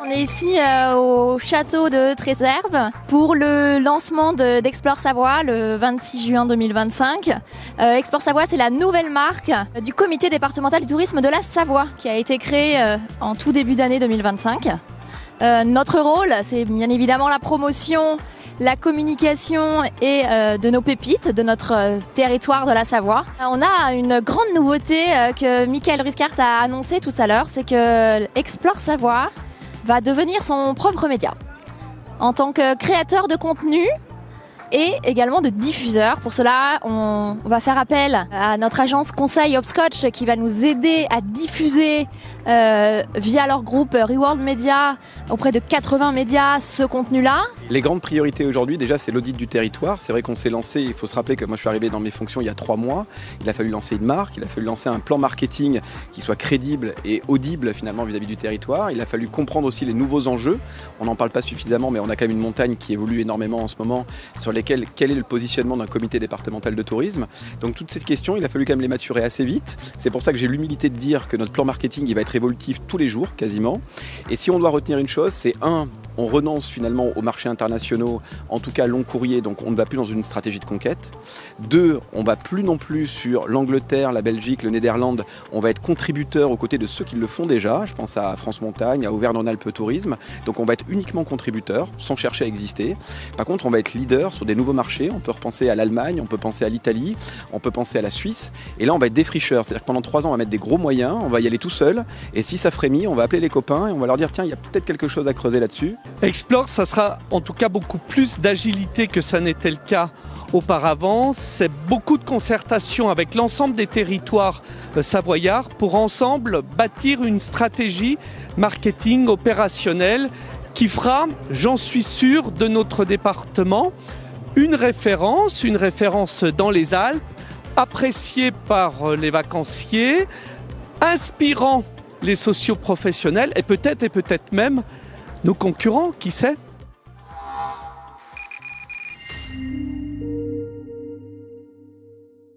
On est ici au château de Tréserve pour le lancement d'Explore Savoie le 26 juin 2025. Explore Savoie, c'est la nouvelle marque du comité départemental du tourisme de la Savoie qui a été créée en tout début d'année 2025. Notre rôle, c'est bien évidemment la promotion, la communication et de nos pépites, de notre territoire de la Savoie. On a une grande nouveauté que Michael Ruskart a annoncé tout à l'heure, c'est que Explore Savoie va devenir son propre média en tant que créateur de contenu et également de diffuseur. Pour cela, on va faire appel à notre agence conseil Hopscotch qui va nous aider à diffuser via leur groupe Reworld Media auprès de 80 médias ce contenu-là. Les grandes priorités aujourd'hui, déjà, c'est l'audit du territoire. C'est vrai qu'on s'est lancé, il faut se rappeler que moi je suis arrivé dans mes fonctions il y a 3 mois. Il a fallu lancer une marque, il a fallu lancer un plan marketing qui soit crédible et audible finalement vis-à-vis du territoire. Il a fallu comprendre aussi les nouveaux enjeux. On n'en parle pas suffisamment, mais on a quand même une montagne qui évolue énormément en ce moment, sur lesquelles quel est le positionnement d'un comité départemental de tourisme. Donc toutes ces questions, il a fallu quand même les maturer assez vite. C'est pour ça que j'ai l'humilité de dire que notre plan marketing, il va être évolutif tous les jours quasiment. Et si on doit retenir une chose, c'est on renonce finalement aux marchés internationaux, en tout cas long courrier, donc on ne va plus dans une stratégie de conquête. 2, on ne va plus non plus sur l'Angleterre, la Belgique, le Néderlande, on va être contributeur aux côtés de ceux qui le font déjà. Je pense à France Montagne, à Auvergne-Rhône-Alpes Tourisme. Donc on va être uniquement contributeur, sans chercher à exister. Par contre, on va être leader sur des nouveaux marchés. On peut repenser à l'Allemagne, on peut penser à l'Italie, on peut penser à la Suisse. Et là, on va être défricheur. C'est-à-dire que pendant 3 ans, on va mettre des gros moyens, on va y aller tout seul. Et si ça frémit, on va appeler les copains et on va leur dire tiens, il y a peut-être quelque chose à creuser là-dessus. Explore, ça sera en tout cas beaucoup plus d'agilité que ça n'était le cas auparavant. C'est beaucoup de concertation avec l'ensemble des territoires savoyards pour ensemble bâtir une stratégie marketing opérationnelle qui fera, j'en suis sûr, de notre département une référence dans les Alpes, appréciée par les vacanciers, inspirant les socioprofessionnels et peut-être même nos concurrents, qui sait ?